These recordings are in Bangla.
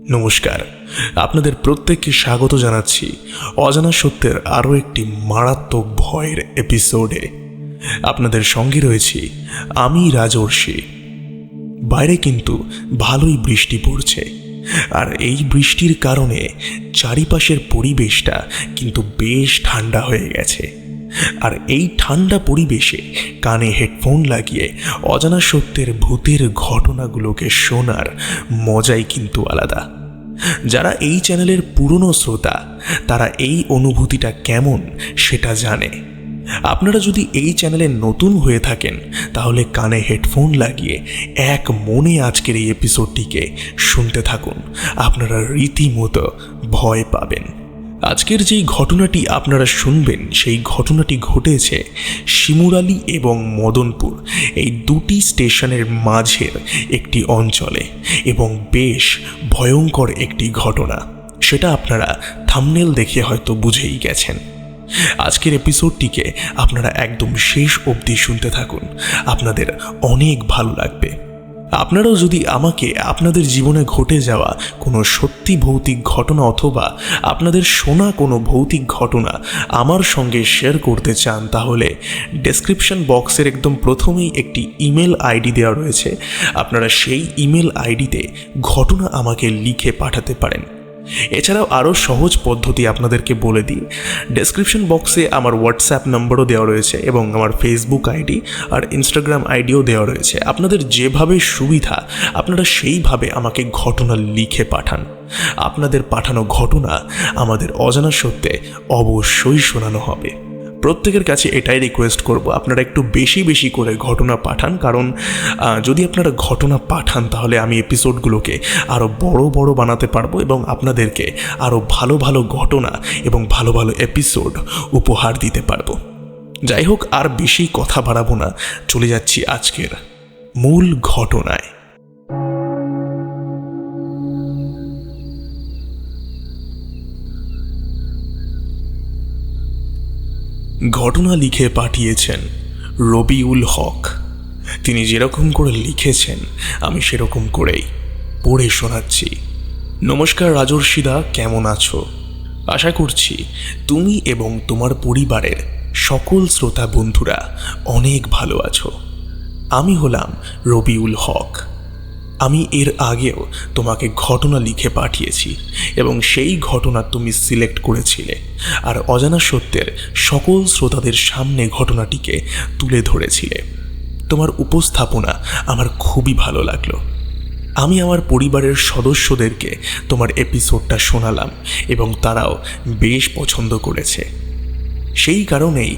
নমস্কার, আপনাদের প্রত্যেককে স্বাগত জানাচ্ছি অজানা সত্যের আরও একটি মারাত্মক ভয়ের এপিসোডে। আপনাদের সঙ্গে রয়েছি আমি রাজর্ষি। বাইরে কিন্তু ভালোই বৃষ্টি পড়ছে, আর এই বৃষ্টির কারণে চারিপাশের পরিবেশটা কিন্তু বেশ ঠান্ডা হয়ে গেছে। আর এই ঠান্ডা পরিবেশে কানে হেডফোন লাগিয়ে অজানা সত্যের ভূতের ঘটনাগুলোকে শোনার মজাই কিন্তু আলাদা। যারা এই চ্যানেলের পুরনো শ্রোতা তারা এই অনুভূতিটা কেমন সেটা জানে। আপনারা যদি এই চ্যানেলে নতুন হয়ে থাকেন তাহলে কানে হেডফোন লাগিয়ে এক মনে আজকের এই এপিসোডটিকে শুনতে থাকুন। আপনারা রীতিমতো ভয় পাবেন। আজকের যেই ঘটনাটি আপনারা শুনবেন সেই ঘটনাটি ঘটেছে শিমুরালী এবং মদনপুর এই দুটি স্টেশনের মাঝের একটি অঞ্চলে, এবং বেশ ভয়ঙ্কর একটি ঘটনা। সেটা আপনারা থাম্বনেল দেখে হয়তো বুঝেই গেছেন। আজকের এপিসোডটিকে আপনারা একদম শেষ অবধি শুনতে থাকুন, আপনাদের অনেক ভালো লাগবে। আপনারাও যদি আমাকে আপনাদের জীবনে ঘটে যাওয়া কোনো সত্যি ভৌতিক ঘটনা অথবা আপনাদের শোনা কোনো ভৌতিক ঘটনা আমার সঙ্গে শেয়ার করতে চান, তাহলে ডেসক্রিপশন বক্সের একদম প্রথমেই একটি ইমেল আইডি দেওয়া রয়েছে। আপনারা সেই ইমেল আইডিতে ঘটনা আমাকে লিখে পাঠাতে পারেন। এছাড়াও আরও সহজ পদ্ধতি আপনাদেরকে বলে দিই, ডেসক্রিপশন বক্সে আমার হোয়াটসঅ্যাপ নম্বরও দেওয়া রয়েছে এবং আমার ফেসবুক আইডি আর ইনস্টাগ্রাম আইডিও দেওয়া রয়েছে। আপনাদের যেভাবে সুবিধা আপনারা সেইভাবে আমাকে ঘটনা লিখে পাঠান। আপনাদের পাঠানো ঘটনা আমাদের অজানা সত্যে অবশ্যই শোনানো হবে। প্রত্যেকের কাছে এটাই রিকোয়েস্ট করব, আপনারা একটু বেশি বেশি করে ঘটনা পাঠান, কারণ যদি আপনারা ঘটনা পাঠান তাহলে আমি এপিসোডগুলোকে আরও বড় বড় বানাতে পারবো এবং আপনাদেরকে আরও ভালো ভালো ঘটনা এবং ভালো ভালো এপিসোড উপহার দিতে পারবো। যাই হোক, আর বেশি কথা বাড়াবো না, চলে যাচ্ছি আজকের মূল ঘটনায়। ঘটনা লিখে পাঠিয়েছেন রবিউল হক। তিনি যেরকম করে লিখেছেন আমি সেরকম করেই পড়ে শোনাচ্ছি। নমস্কার রাজর্ষিদা, কেমন আছো? আশা করছি তুমি এবং তোমার পরিবারের সকল শ্রোতা বন্ধুরা অনেক ভালো আছো। আমি হলাম রবিউল হক। আমি এর আগেও তোমাকে ঘটনা লিখে পাঠিয়েছি এবং সেই ঘটনা তুমি সিলেক্ট করেছিলে, আর অজানা সত্যের সকল শ্রোতাদের সামনে ঘটনাটিকে তুলে ধরেছিলে। তোমার উপস্থাপনা আমার খুবই ভালো লাগলো। আমি আমার পরিবারের সদস্যদেরকে তোমার এপিসোডটা শোনালাম এবং তারাও বেশ পছন্দ করেছে। সেই কারণেই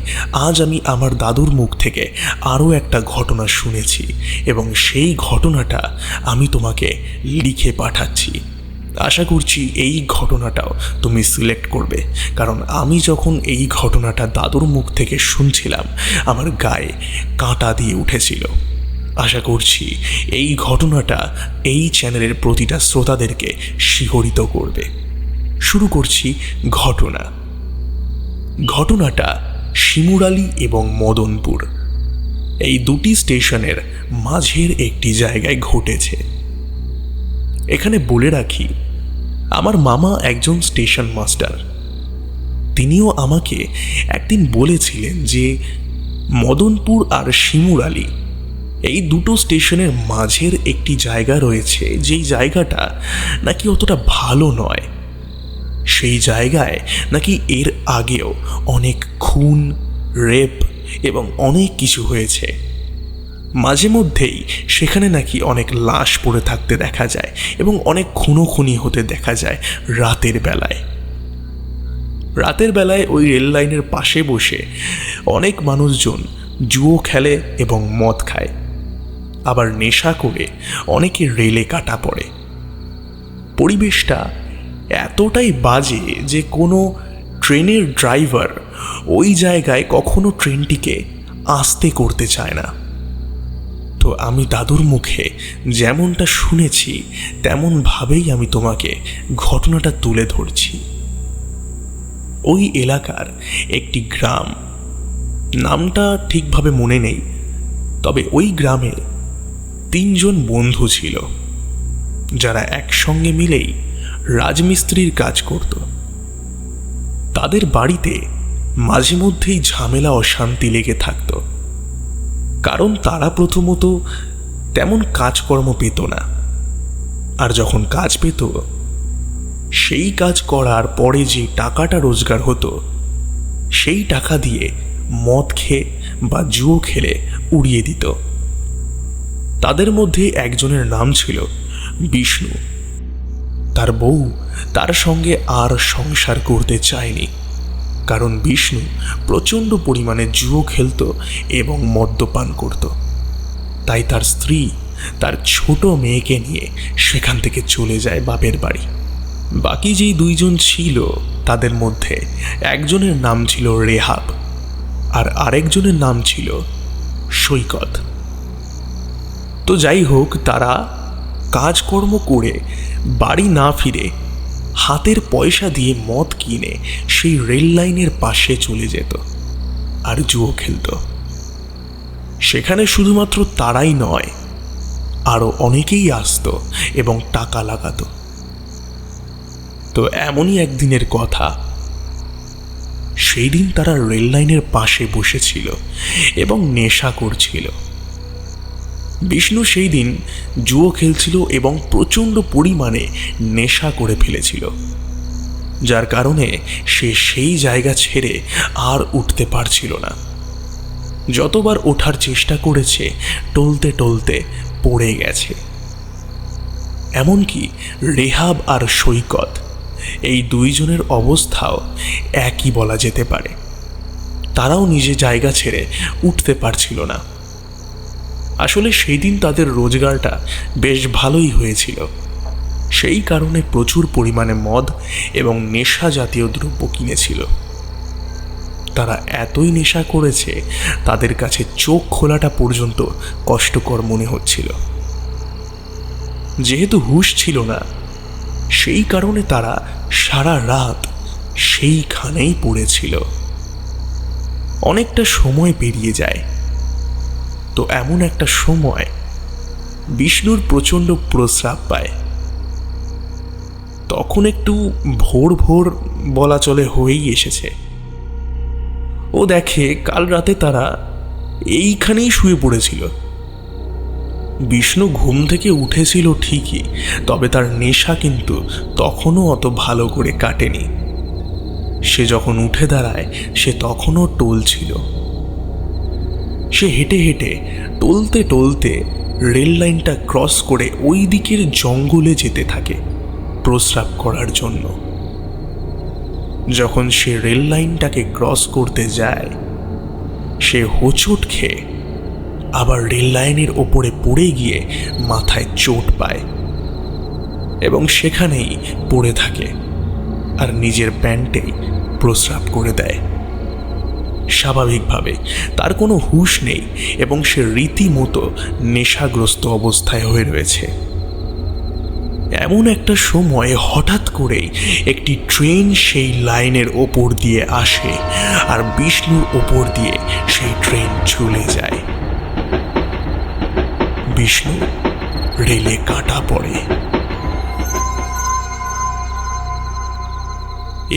আজ আমি আমার দাদুর মুখ থেকে আরও একটা ঘটনা শুনেছি এবং সেই ঘটনাটা আমি তোমাকে লিখে পাঠাচ্ছি। আশা করছি এই ঘটনাটাও তুমি সিলেক্ট করবে, কারণ আমি যখন এই ঘটনাটা দাদুর মুখ থেকে শুনছিলাম আমার গায়ে কাঁটা দিয়ে উঠেছিল। আশা করছি এই ঘটনাটা এই চ্যানেলের প্রতিটা শ্রোতাদেরকে শিহরিত করবে। শুরু করছি ঘটনাটা শিমুরালী এবং মদনপুর এই দুটি স্টেশনের মাঝের একটি জায়গায় ঘটেছে। এখানে বলে রাখি, আমার মামা একজন স্টেশন মাস্টার। তিনিও আমাকে একদিন বলেছিলেন যে মদনপুর আর শিমুরালী এই দুটো স্টেশনের মাঝের একটি জায়গা রয়েছে, যেই জায়গাটা নাকি অতটা ভালো নয়। সেই জায়গায় নাকি এর আগেও অনেক খুন, রেপ এবং অনেক কিছু হয়েছে। মাঝে মধ্যেই সেখানে নাকি অনেক লাশ পড়ে থাকতে দেখা যায় এবং অনেক খুনোখুনি হতে দেখা যায় রাতের বেলায় ওই রেল লাইনের পাশে বসে অনেক মানুষজন জুয়ো খেলে এবং মদ খায়, আবার নেশা করে অনেকে রেলে কাটা পড়ে। পরিবেশটা এতটাই বাজে যে কোনো ট্রেনের ড্রাইভার ওই জায়গায় কখনো ট্রেনটিকে আস্তে করতে চায় না। তো আমি দাদুর মুখে যেমনটা শুনেছি তেমনভাবেই আমি তোমাকে ঘটনাটা তুলে ধরছি। ওই এলাকার একটি গ্রাম, নামটা ঠিকভাবে মনে নেই, তবে ওই গ্রামে 3 জন বন্ধু ছিল যারা একসঙ্গে মিলেই রাজমিস্ত্রির কাজ করত। তাদের বাড়িতে মাঝে মধ্যেই ঝামেলা অশান্তি লেগে থাকত, কারণ তারা প্রথমত তেমন কাজকর্ম পেত না, আর যখন কাজ পেত সেই কাজ করার পরে যে টাকাটা রোজগার হতো সেই টাকা দিয়ে মদ খেয়ে বা জুয়ো খেলে উড়িয়ে দিত। তাদের মধ্যে একজনের নাম ছিল বিষ্ণু। তার বউ তার সঙ্গে আর সংসার করতে চায়নি, কারণ বিষ্ণু প্রচণ্ড পরিমাণে জুয়ো খেলত এবং মদ্যপান করত। তাই তার স্ত্রী তার ছোট মেয়েকে নিয়ে সেখান থেকে চলে যায় বাপের বাড়ি। বাকি যেই দুইজন ছিল তাদের মধ্যে একজনের নাম ছিল রেহাব আর আরেকজনের নাম ছিল সৈকত। তো যাই হোক, তারা কাজকর্ম করে বাড়ি না ফিরে হাতের পয়সা দিয়ে মদ কিনে সেই রেল লাইনের পাশে চলে যেত আর জুয়ো খেলত। সেখানে শুধুমাত্র তারাই নয়, আরও অনেকেই আসতো এবং টাকা লাগাতো। তো এমনই একদিনের কথা, সেই দিন তারা রেল লাইনের পাশে বসেছিল এবং নেশা করছিল। বিষ্ণু সেই দিন জুয়ো খেলছিল এবং প্রচণ্ড পরিমাণে নেশা করে ফেলেছিল, যার কারণে সে সেই জায়গা ছেড়ে আর উঠতে পারছিল না। যতবার ওঠার চেষ্টা করেছে টলতে টলতে পড়ে গেছে। এমনকি রেহাব আর সৈকত, এই দুইজনের অবস্থাও একই বলা যেতে পারে। তারাও নিজে জায়গা ছেড়ে উঠতে পারছিল না। আসলে সেই দিন তাদের রোজগারটা বেশ ভালোই হয়েছিল, সেই কারণে প্রচুর পরিমাণে মদ এবং নেশা জাতীয় দ্রব্য কিনেছিল। তারা এতই নেশা করেছে তাদের কাছে চোখ খোলাটা পর্যন্ত কষ্টকর মনে হচ্ছিল। যেহেতু হুঁশ ছিল না, সেই কারণে তারা সারা রাত সেইখানেই পড়েছিল। অনেকটা সময় পেরিয়ে যায়। তো এমন একটা সময় বিষ্ণুর প্রচণ্ড প্রস্রাব পায়। তখন একটু ভোর ভোর বলা চলে হয়েই এসেছে। ও দেখে কাল রাতে তারা এইখানেই শুয়ে পড়েছিল। বিষ্ণু ঘুম থেকে উঠেছিল ঠিকই, তবে তার নেশা কিন্তু তখনও অত ভালো করে কাটেনি। সে যখন উঠে দাঁড়ায় সে তখনও টলছিল। সে হেঁটে হেঁটে টলতে টলতে রেল লাইনটা ক্রস করে ওই দিকের জঙ্গলে যেতে থাকে প্রস্রাব করার জন্য। যখন সে রেল লাইনটাকে ক্রস করতে যায়, সে হোঁচট খেয়ে আবার রেল লাইনের ওপরে পড়ে গিয়ে মাথায় চোট পায় এবং সেখানেই পড়ে থাকে আর নিজের প্যান্টেই প্রস্রাব করে দেয়। স্বাভাবিকভাবে তার কোনো হুঁশ নেই এবং সে রীতিমতো নেশাগ্রস্ত অবস্থায় হয়ে রয়েছে। এমন একটা সময় হঠাৎ করেই একটি ট্রেন সেই লাইনের ওপর দিয়ে আসে আর বিষ্ণুর ওপর দিয়ে সেই ট্রেন চলে যায়। বিষ্ণু রেলে কাটা পড়ে।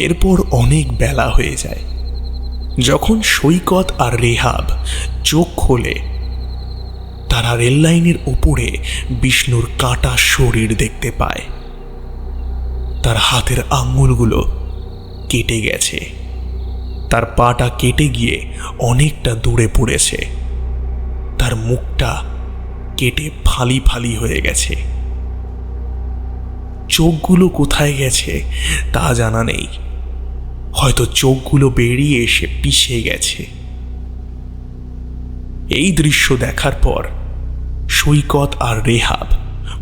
এরপর অনেক বেলা হয়ে যায়। যখন সৈকত আর রেহাব চোখ খোলে, তারা রেল লাইনের উপরে বিষ্ণুর কাটা শরীর দেখতে পায়। তার হাতের আঙুলগুলো কেটে গেছে, তার পাটা কেটে গিয়ে অনেকটা দূরে পড়েছে, তার মুখটা কেটে ফালি ফালি হয়ে গেছে। চোখগুলো কোথায় গেছে তা জানা নেই, হয়তো চোখগুলো বেরিয়ে এসে পিষে গেছে। এই দৃশ্য দেখার পর সৈকত আর রেহাব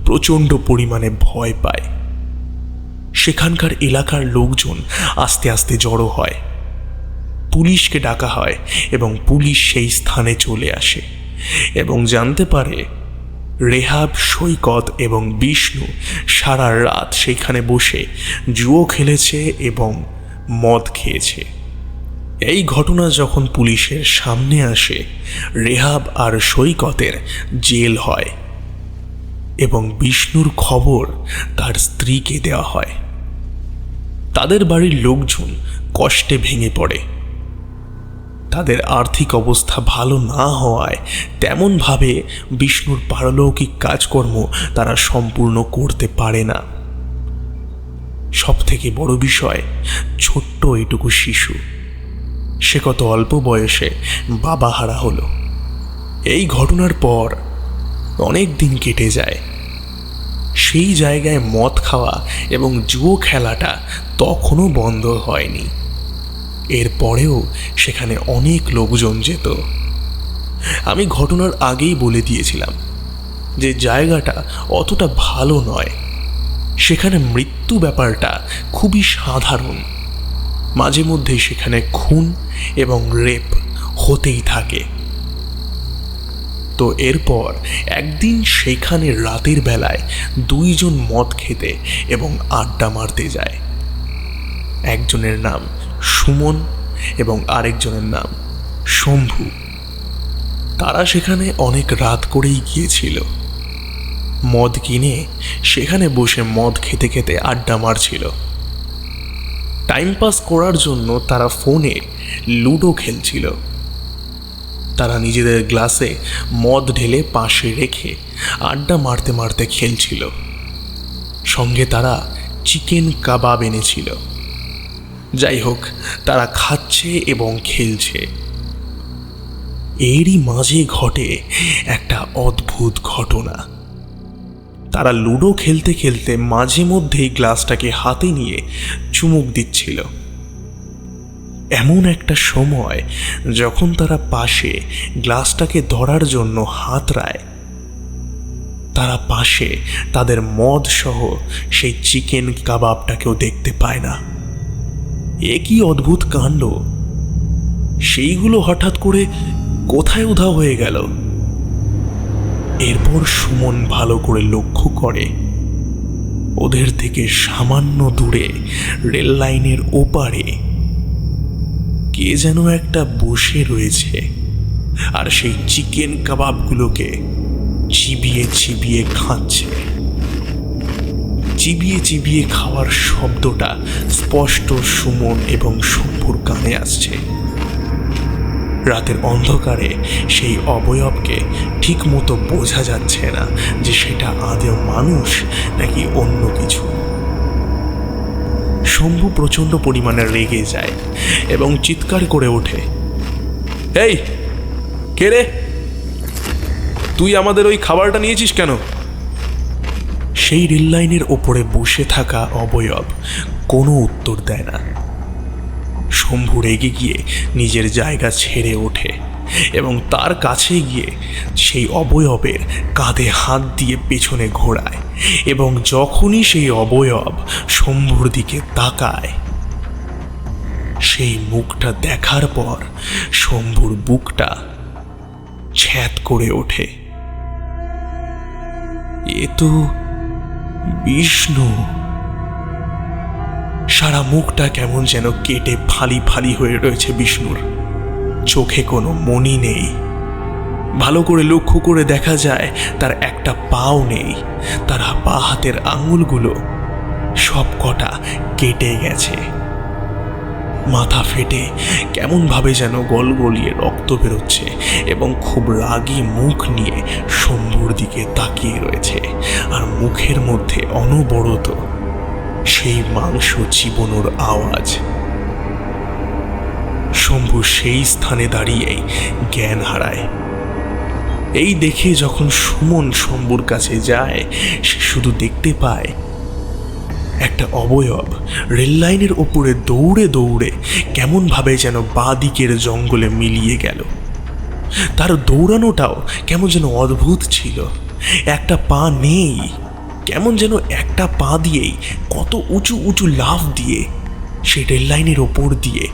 প্রচণ্ড পরিমাণে ভয় পায়। সেখানকার এলাকার লোকজন আস্তে আস্তে জড়ো হয়। পুলিশকে ডাকা হয় এবং পুলিশ সেই স্থানে চলে আসে এবং জানতে পারে রেহাব, সৈকত এবং বিষ্ণু সারা রাত সেইখানে বসে জুয়ো খেলেছে এবং মদ খেয়েছে। এই ঘটনা যখন পুলিশের সামনে আসে, রেহাব আর সৈকতের জেল হয় এবং বিষ্ণুর খবর তার স্ত্রীকে দেওয়া হয়। তাদের বাড়ির লোকজন কষ্টে ভেঙে পড়ে। তাদের আর্থিক অবস্থা ভালো না হওয়ায় তেমনভাবে বিষ্ণুর পারলৌকিক কাজকর্ম তারা সম্পূর্ণ করতে পারে না। সবথেকে বড় বিষয়, ছোট্ট এটুকু শিশু, সে কত অল্প বয়সে বাবা হারা হলো। এই ঘটনার পর অনেক দিন কেটে যায়। সেই জায়গায় মদ খাওয়া এবং জুয়ো খেলাটা তখনও বন্ধ হয়নি। এরপরেও সেখানে অনেক লোকজন যেত। আমি ঘটনার আগেই বলে দিয়েছিলাম যে জায়গাটা অতটা ভালো নয়। সেখানে মৃত্যু ব্যাপারটা খুবই সাধারণ। মাঝে মধ্যে সেখানে খুন এবং রেপ হতেই থাকে। তো এরপর একদিন সেখানে রাতের বেলায় দুইজন মদ খেতে এবং আড্ডা মারতে যায়। একজনের নাম সুমন এবং আরেকজনের নাম শম্ভু। তারা সেখানে অনেক রাত করেই গিয়েছিল। মদ কিনে সেখানে বসে মদ খেতে খেতে আড্ডা মারছিল। টাইম পাস করার জন্য তারা ফোনে লুডো খেলছিল। তারা নিজেদের গ্লাসে মদ ঢেলে পাশে রেখে আড্ডা মারতে মারতে খেলছিল। সঙ্গে তারা চিকেন কাবাব এনেছিল। যাই হোক, তারা খাচ্ছে এবং খেলছে। এরই মাঝে ঘটে একটা অদ্ভুত ঘটনা। তারা লুডো খেলতে খেলতে মাঝে মধ্যেই গ্লাসটাকে হাতে নিয়ে চুমুক দিচ্ছিল। এমন একটা সময় যখন তারা পাশে গ্লাসটাকে ধরার জন্য হাতড়ায়, তারা পাশে তাদের মদ সহ সেই চিকেন কাবাবটাকেও দেখতে পায় না। এ কি অদ্ভুত কাণ্ড! সেইগুলো হঠাৎ করে কোথায় উধাও হয়ে গেল? এরপর সুমন ভালো করে লক্ষ্য করে ওদের থেকে সামান্য দূরে রেল লাইনের ওপারে কে যেন একটা বসে রয়েছে আর সেই চিকেন কাবাবগুলোকে চিবিয়ে চিবিয়ে খাচ্ছে। চিবিয়ে চিবিয়ে খাওয়ার শব্দটা স্পষ্ট সুমন এবং শম্ভুর কানে আসছে। রাতের অন্ধকারে সেই অবয়বকে ঠিক মতো বোঝা যাচ্ছে না যে সেটা আদৌ মানুষ নাকি অন্য কিছু। শম্ভু প্রচণ্ড পরিমাণে রেগে যায় এবং চিৎকার করে ওঠে, এই কে রে, তুই আমাদের ওই খাবারটা নিয়েছিস কেন? সেই রেল লাইনের ওপরে বসে থাকা অবয়ব কোনো উত্তর দেয় না। শম্ভু রেগে গিয়ে নিজের জায়গা ছেড়ে ওঠে এবং তার কাছে গিয়ে সেই অবয়বের কাঁধে হাত দিয়ে পেছনে ঘোরায় এবং যখনই সেই অবয়ব শম্ভুর দিকে তাকায়, সেই মুখটা দেখার পর শম্ভুর বুকটা ছ্যাঁত করে ওঠে। এ তো বিষ্ণু! সারা মুখটা কেমন যেন কেটে ফালি ফালি হয়ে রয়েছে বিষ্ণুর। চোখে কোনো মনি নেই। ভালো করে লক্ষ্য করে দেখা যায় তার একটা পাও নেই। তার পা হাতের আঙুলগুলো সব কটা কেটে গেছে। মাথা ফেটে কেমনভাবে যেন গলগলিয়ে রক্ত বেরোচ্ছে এবং খুব রাগী মুখ নিয়ে শম্ভুর দিকে তাকিয়ে রয়েছে। আর মুখের মধ্যে অনবরত সেই মাংস চিবোনোর আওয়াজ। শম্ভু সেই স্থানে দাঁড়িয়েই জ্ঞান হারায়। এই দেখে যখন সুমন শম্ভুর কাছে যায়, সে শুধু দেখতে পায় একটা অবয়ব রেল লাইনের ওপরে দৌড়ে দৌড়ে কেমনভাবে যেন বাঁ দিকের জঙ্গলে মিলিয়ে গেল। তার দৌড়ানোটাও কেমন যেন অদ্ভুত ছিল। একটা পা নেই, কেমন যেন একটা পা দিয়েই কত উঁচু উঁচু লাফ দিয়ে সেই রেল লাইনের ওপর দিয়ে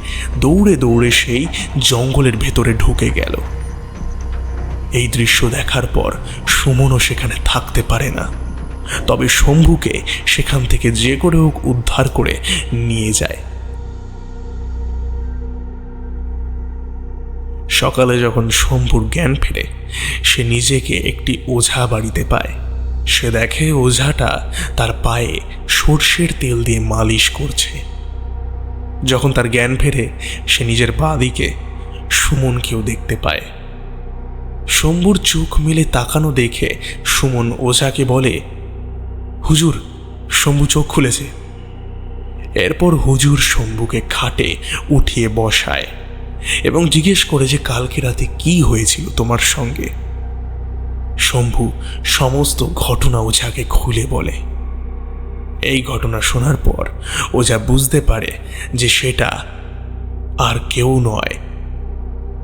দৌড়ে দৌড়ে সেই জঙ্গলের ভেতরে ঢুকে গেল। এই দৃশ্য দেখার পর সুমনও সেখানে থাকতে পারে না, তবে শম্ভুকে সেখান থেকে যে করে হোক উদ্ধার করে নিয়ে যায়। সকালে যখন শম্ভুর জ্ঞান ফেরে, সে নিজেকে একটি ওঝা বাড়িতে পায়। সে দেখে ওঝাটা তার পায়ে সর্ষের তেল দিয়ে মালিশ করছে। যখন তার জ্ঞান ফেরে সে নিজের বাঁ দিকে সুমনকেও দেখতে পায়। শম্ভুর চোখ মেলে তাকানো দেখে সুমন ওঝাকে বলে, হুজুর, শম্ভু চোখ খুলেছে। এরপর হুজুর শম্ভুকে খাটে উঠিয়ে বসায় এবং জিজ্ঞেস করে যে কালকে রাতে কি হয়েছিল তোমার সঙ্গে। শম্ভু সমস্ত ঘটনা ওঝাকে খুলে বলে। এই ঘটনা শোনার পর ওঝা বুঝতে পারে যে সেটা আর কেউ নয়,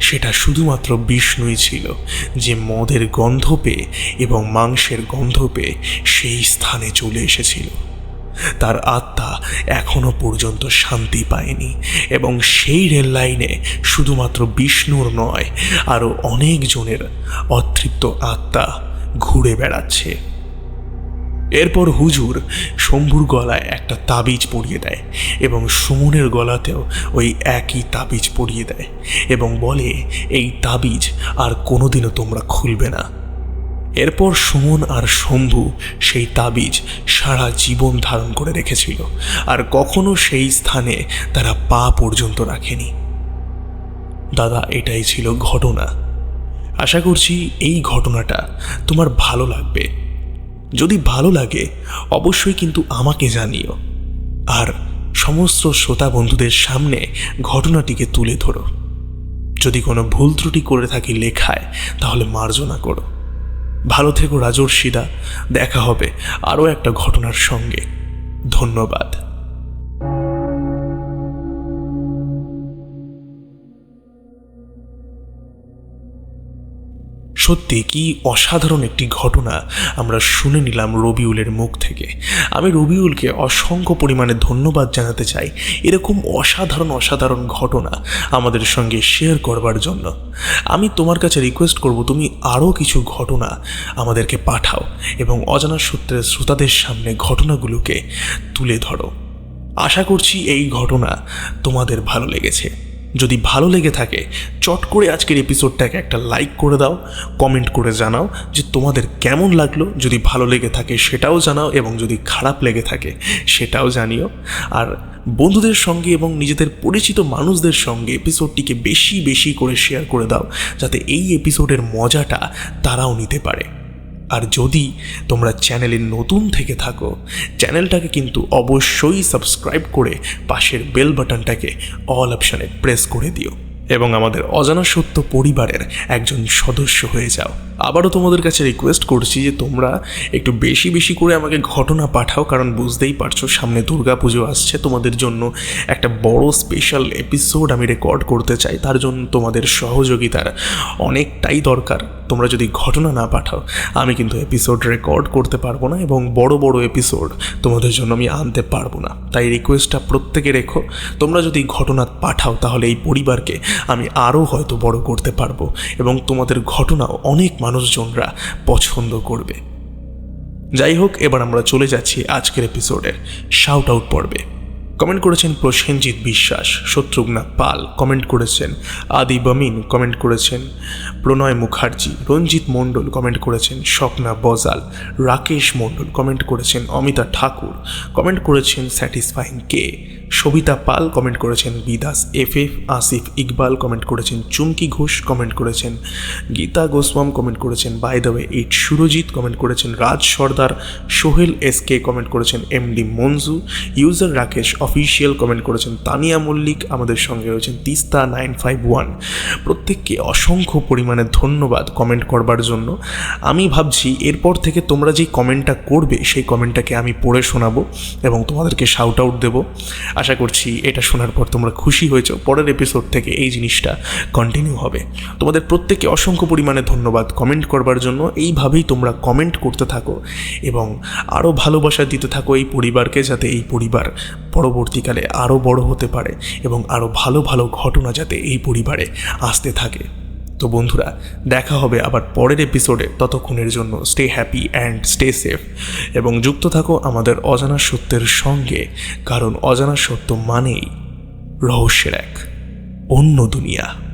সেটা শুধুমাত্র বিষ্ণুই ছিল, যে মদের গন্ধ পেয়ে এবং মাংসের গন্ধ পেয়ে সেই স্থানে চলে এসেছিল। তার আত্মা এখনো পর্যন্ত শান্তি পায়নি এবং সেই রেল লাইনে শুধুমাত্র বিষ্ণুর নয়, আরও অনেকজনের অতৃপ্ত আত্মা ঘুরে বেড়াচ্ছে। এরপর হুজুর শম্ভুর গলায় একটা তাবিজ পরিয়ে দেয় এবং সুমনের গলাতেও ওই একই তাবিজ পরিয়ে দেয় এবং বলে, এই তাবিজ আর কোনোদিনও তোমরা খুলবে না। এরপর সুমন আর শম্ভু সেই তাবিজ সারা জীবন ধারণ করে রেখেছিল আর কখনো সেই স্থানে তারা পা পর্যন্ত রাখেনি। দাদা, এটাই ছিল ঘটনা। আশা করছি এই ঘটনাটা তোমার ভালো লাগবে। যদি ভালো লাগে অবশ্যই কিন্তু আমাকে জানিও, আর সমস্ত শ্রোতা বন্ধুদের সামনে ঘটনাটিকে তুলে ধরো। যদি কোনো ভুল ত্রুটি করে থাকি লেখায় তাহলে মার্জনা করো। ভালো থেকো রাজর্ষিদা, দেখা হবে আরও একটা ঘটনার সঙ্গে। ধন্যবাদ। সত্যি কি অসাধারণ একটি ঘটনা আমরা শুনে নিলাম রবিউলের মুখ থেকে। আমি রবিউলকে অসংখ্য পরিমাণে ধন্যবাদ জানাতে চাই এরকম অসাধারণ অসাধারণ ঘটনা আমাদের সঙ্গে শেয়ার করবার জন্য। আমি তোমার কাছে রিকোয়েস্ট করব, তুমি আরও কিছু ঘটনা আমাদেরকে পাঠাও এবং অজানা সূত্রের শ্রোতাদের সামনে ঘটনাগুলোকে তুলে ধরো। আশা করছি এই ঘটনা তোমাদের ভালো লেগেছে। যদি ভালো লেগে থাকে চট করে আজকের এপিসোডটাকে একটা লাইক করে দাও, কমেন্ট করে জানাও যে তোমাদের কেমন লাগলো। যদি ভালো লেগে থাকে সেটাও জানাও এবং যদি খারাপ লেগে থাকে সেটাও জানিও। আর বন্ধুদের সঙ্গে এবং নিজেদের পরিচিত মানুষদের সঙ্গে এপিসোডটিকে বেশি বেশি করে শেয়ার করে দাও, যাতে এই এপিসোডের মজাটা তারাও নিতে পারে। আর যদি তোমরা চ্যানেলে নতুন থেকে থাকো, চ্যানেলটাকে কিন্তু অবশ্যই সাবস্ক্রাইব করে পাশের বেল বাটনটাকে অল অপশানে প্রেস করে দিও এবং আমাদের অজানা সত্য পরিবারের একজন সদস্য হয়ে যাও। আবারও তোমাদের কাছে রিকোয়েস্ট করছি যে তোমরা একটু বেশি বেশি করে আমাকে ঘটনা পাঠাও, কারণ বুঝতেই পারছো সামনে দুর্গাপুজো আসছে। তোমাদের জন্য একটা বড় স্পেশাল এপিসোড আমি রেকর্ড করতে চাই, তার জন্য তোমাদের সহযোগিতার অনেকটাই দরকার। তোমরা যদি ঘটনা না পাঠাও আমি কিন্তু এপিসোড রেকর্ড করতে পারবো না এবং বড় বড় এপিসোড তোমাদের জন্য আমি আনতে পারবো না। তাই রিকোয়েস্টটা প্রত্যেকে রেখো, তোমরা যদি ঘটনা পাঠাও তাহলে এই পরিবারকে আমি আরও হয়তো বড় করতে পারবো এবং তোমাদের ঘটনাও অনেক মানুষজনরা পছন্দ করবে। যাই হোক, এবার আমরা চলে যাচ্ছি আজকের এপিসোডের শাউট আউট পর্বে। কমেন্ট করেছেন প্রসেনজিৎ বিশ্বাস, শত্রুঘ্না পাল, কমেন্ট করেছেন আদি বমিন, কমেন্ট করেছেন প্রণয় মুখার্জি, রঞ্জিত মণ্ডল, কমেন্ট করেছেন স্বপ্না বজাল, রাকেশ মণ্ডল, কমেন্ট করেছেন অমিতা ঠাকুর, কমেন্ট করেছেন satisfying K, Sabita Pal, comment করেছেন বিদাস FF, আসিফ ইকবাল, কমেন্ট করেছেন চুমকি ঘোষ, কমেন্ট করেছেন গীতা গোস্বাম, কমেন্ট করেছেন by the way it Surajit, comment করেছেন রাজ সর্দার, সোহেল SK, কমেন্ট করেছেন MD Manju, user Rakesh official, comment করেছেন তানিয়া মল্লিক, আমাদের সঙ্গে রয়েছেন তিস্তা 951। প্রত্যেককে অসংখ্য পরিমাণে ধন্যবাদ কমেন্ট করবার জন্য। আমি ভাবছি এরপর থেকে তোমরা যেই কমেন্টটা করবে সেই কমেন্টটাকে আমি পড়ে শোনাবো এবং তোমাদেরকে শাউট আউট দেবো। আশা করছি এটা শোনার পর তোমরা খুশি হয়েছো। পরের এপিসোড থেকে এই জিনিসটা কন্টিনিউ হবে। তোমাদের প্রত্যেককে অসংখ্য পরিমাণে ধন্যবাদ কমেন্ট করবার জন্য। এইভাবেই তোমরা কমেন্ট করতে থাকো এবং আরও ভালোবাসা দিতে থাকো এই পরিবারকে, যাতে এই পরিবার পরবর্তীকালে আরও বড় হতে পারে এবং আরও ভালো ভালো ঘটনা যাতে এই পরিবারে আসতে থাকে। তো বন্ধুরা, দেখা হবে আবার পরের এপিসোডে। ততক্ষণের জন্য stay happy and stay safe এবং যুক্ত থাকো আমাদের অজানা সত্যের সঙ্গে, কারণ অজানা সত্য মানেই রহস্যের এক অন্য দুনিয়া।